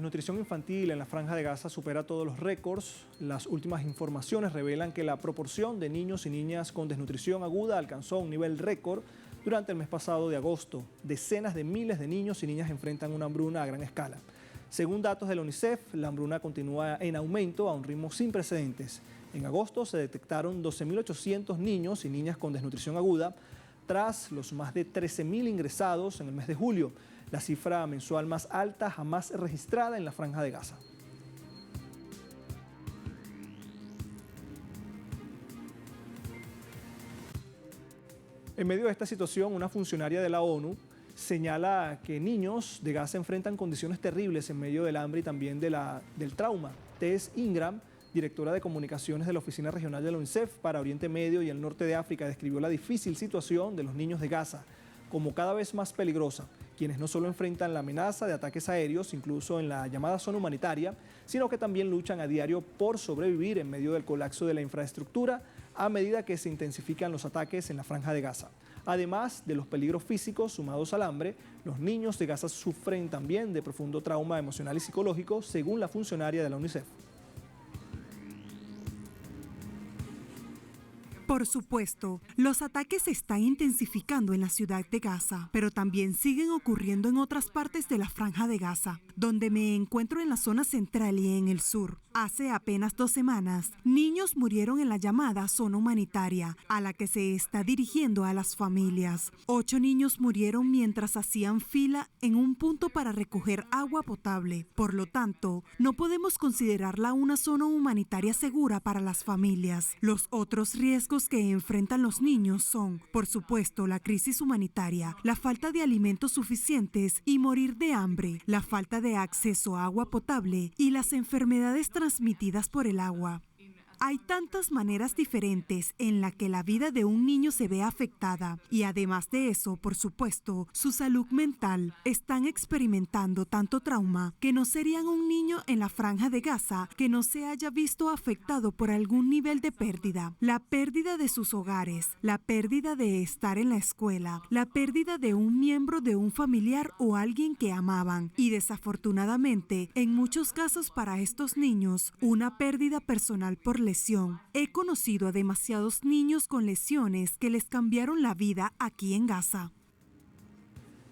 desnutrición infantil en la Franja de Gaza supera todos los récords. Las últimas informaciones revelan que la proporción de niños y niñas con desnutrición aguda alcanzó un nivel récord durante el mes pasado de agosto. Decenas de miles de niños y niñas enfrentan una hambruna a gran escala. Según datos de la UNICEF, la hambruna continúa en aumento a un ritmo sin precedentes. En agosto se detectaron 12.800 niños y niñas con desnutrición aguda, tras los más de 13.000 ingresados en el mes de julio, la cifra mensual más alta jamás registrada en la Franja de Gaza. En medio de esta situación, una funcionaria de la ONU señala que niños de Gaza enfrentan condiciones terribles en medio del hambre y también del trauma. Tess Ingram, directora de comunicaciones de la Oficina Regional de la UNICEF para Oriente Medio y el Norte de África, describió la difícil situación de los niños de Gaza como cada vez más peligrosa, quienes no solo enfrentan la amenaza de ataques aéreos, incluso en la llamada zona humanitaria, sino que también luchan a diario por sobrevivir en medio del colapso de la infraestructura a medida que se intensifican los ataques en la Franja de Gaza. Además de los peligros físicos sumados al hambre, los niños de Gaza sufren también de profundo trauma emocional y psicológico, según la funcionaria de la UNICEF. Por supuesto, los ataques se están intensificando en la ciudad de Gaza, pero también siguen ocurriendo en otras partes de la Franja de Gaza, donde me encuentro en la zona central y en el sur. Hace apenas 2 semanas, niños murieron en la llamada zona humanitaria, a la que se está dirigiendo a las familias. 8 niños murieron mientras hacían fila en un punto para recoger agua potable. Por lo tanto, no podemos considerarla una zona humanitaria segura para las familias. Los otros riesgos que enfrentan los niños son, por supuesto, la crisis humanitaria, la falta de alimentos suficientes y morir de hambre, la falta de acceso a agua potable y las enfermedades transmitidas por el agua. Hay tantas maneras diferentes en la que la vida de un niño se ve afectada y además de eso, por supuesto, su salud mental. Están experimentando tanto trauma que no serían un niño en la Franja de Gaza que no se haya visto afectado por algún nivel de pérdida. La pérdida de sus hogares, la pérdida de estar en la escuela, la pérdida de un miembro de un familiar o alguien que amaban y desafortunadamente, en muchos casos para estos niños, una pérdida personal por lesión. He conocido a demasiados niños con lesiones que les cambiaron la vida aquí en Gaza.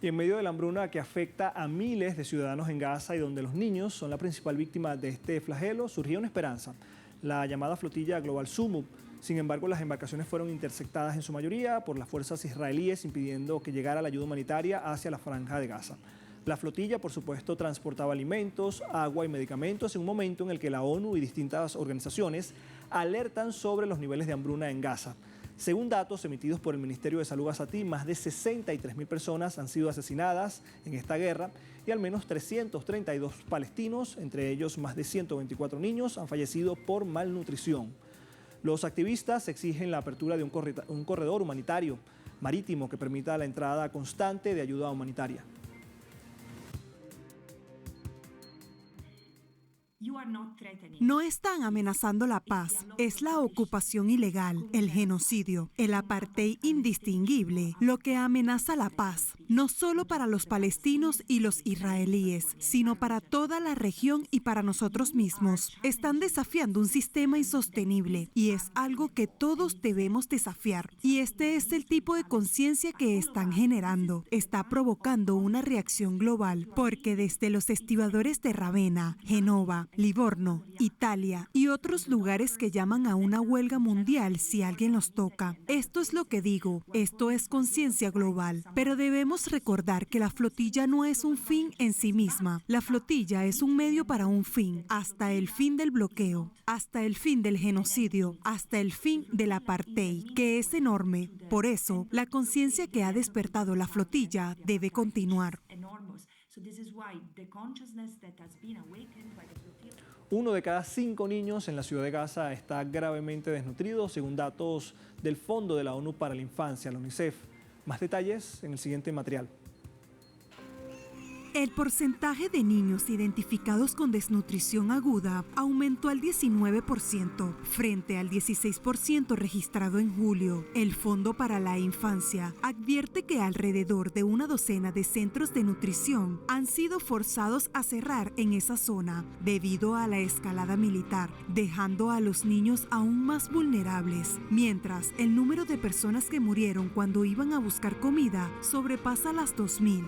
Y en medio de la hambruna que afecta a miles de ciudadanos en Gaza y donde los niños son la principal víctima de este flagelo, surgió una esperanza, la llamada flotilla Global Sumud. Sin embargo, las embarcaciones fueron interceptadas en su mayoría por las fuerzas israelíes, impidiendo que llegara la ayuda humanitaria hacia la Franja de Gaza. La flotilla, por supuesto, transportaba alimentos, agua y medicamentos en un momento en el que la ONU y distintas organizaciones alertan sobre los niveles de hambruna en Gaza. Según datos emitidos por el Ministerio de Salud gazatí, más de 63.000 personas han sido asesinadas en esta guerra y al menos 332 palestinos, entre ellos más de 124 niños, han fallecido por malnutrición. Los activistas exigen la apertura de un corredor humanitario marítimo que permita la entrada constante de ayuda humanitaria. No están amenazando la paz, es la ocupación ilegal, el genocidio, el apartheid indistinguible, lo que amenaza la paz, no solo para los palestinos y los israelíes, sino para toda la región y para nosotros mismos. Están desafiando un sistema insostenible y es algo que todos debemos desafiar. Y este es el tipo de conciencia que están generando. Está provocando una reacción global, porque desde los estibadores de Ravenna, Génova, Livorno, Italia y otros lugares que llaman a una huelga mundial si alguien los toca. Esto es lo que digo, esto es conciencia global. Pero debemos recordar que la flotilla no es un fin en sí misma. La flotilla es un medio para un fin, hasta el fin del bloqueo, hasta el fin del genocidio, hasta el fin del apartheid, que es enorme. Por eso, la conciencia que ha despertado la flotilla debe continuar. 1 de cada 5 niños en la ciudad de Gaza está gravemente desnutrido, según datos del Fondo de la ONU para la Infancia, la UNICEF. Más detalles en el siguiente material. El porcentaje de niños identificados con desnutrición aguda aumentó al 19% frente al 16% registrado en julio. El Fondo para la Infancia advierte que alrededor de una docena de centros de nutrición han sido forzados a cerrar en esa zona debido a la escalada militar, dejando a los niños aún más vulnerables, mientras el número de personas que murieron cuando iban a buscar comida sobrepasa las 2.000.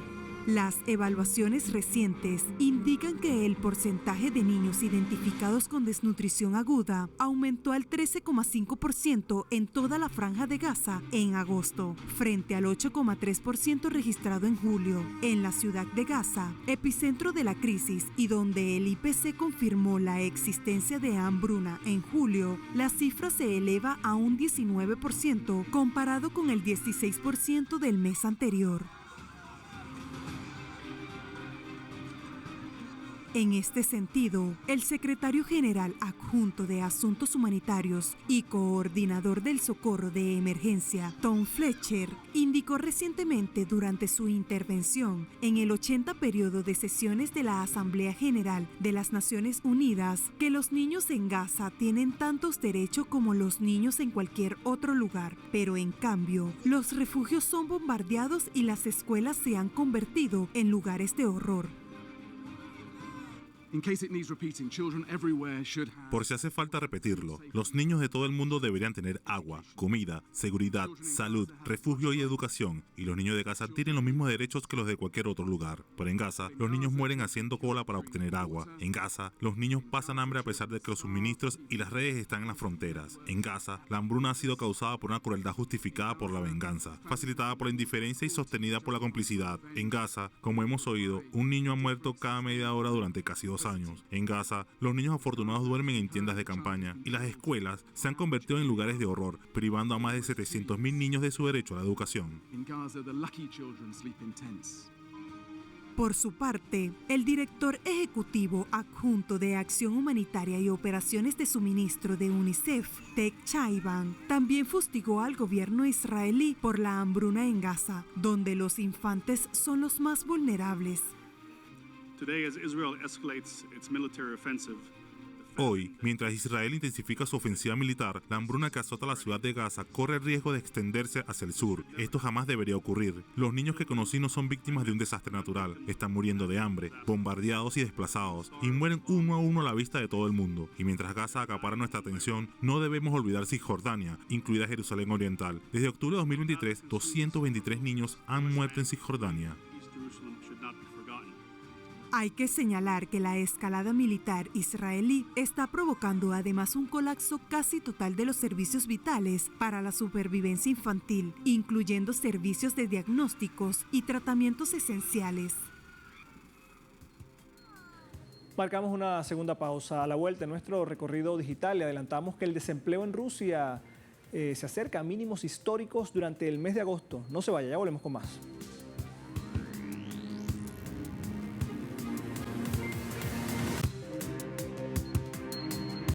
Las evaluaciones recientes indican que el porcentaje de niños identificados con desnutrición aguda aumentó al 13,5% en toda la Franja de Gaza en agosto, frente al 8,3% registrado en julio. En la ciudad de Gaza, epicentro de la crisis y donde el IPC confirmó la existencia de hambruna en julio, la cifra se eleva a un 19% comparado con el 16% del mes anterior. En este sentido, el secretario general adjunto de Asuntos Humanitarios y coordinador del socorro de emergencia, Tom Fletcher, indicó recientemente durante su intervención en el 80 periodo de sesiones de la Asamblea General de las Naciones Unidas que los niños en Gaza tienen tantos derechos como los niños en cualquier otro lugar, pero en cambio, los refugios son bombardeados y las escuelas se han convertido en lugares de horror. Por si hace falta repetirlo, los niños de todo el mundo deberían tener agua, comida, seguridad, salud, refugio y educación, y los niños de Gaza tienen los mismos derechos que los de cualquier otro lugar. Pero en Gaza, los niños mueren haciendo cola para obtener agua. En Gaza, los niños pasan hambre a pesar de que los suministros y las redes están en las fronteras. En Gaza, la hambruna ha sido causada por una crueldad justificada por la venganza, facilitada por la indiferencia y sostenida por la complicidad. En Gaza, como hemos oído, un niño ha muerto cada media hora durante casi 2 años. En Gaza, los niños afortunados duermen en tiendas de campaña y las escuelas se han convertido en lugares de horror, privando a más de 700.000 niños de su derecho a la educación. Por su parte, el director ejecutivo adjunto de Acción Humanitaria y Operaciones de Suministro de UNICEF, Tek Chaiban, también fustigó al gobierno israelí por la hambruna en Gaza, donde los infantes son los más vulnerables. Hoy, mientras Israel intensifica su ofensiva militar, la hambruna que azota la ciudad de Gaza corre el riesgo de extenderse hacia el sur. Esto jamás debería ocurrir. Los niños que conocí no son víctimas de un desastre natural. Están muriendo de hambre, bombardeados y desplazados, y mueren uno a uno a la vista de todo el mundo. Y mientras Gaza acapara nuestra atención, no debemos olvidar Cisjordania, incluida Jerusalén Oriental. Desde octubre de 2023, 223 niños han muerto en Cisjordania. Hay que señalar que la escalada militar israelí está provocando además un colapso casi total de los servicios vitales para la supervivencia infantil, incluyendo servicios de diagnósticos y tratamientos esenciales. Marcamos una segunda pausa. A la vuelta en nuestro recorrido digital le adelantamos que el desempleo en Rusia se acerca a mínimos históricos durante el mes de agosto. No se vaya, ya volvemos con más.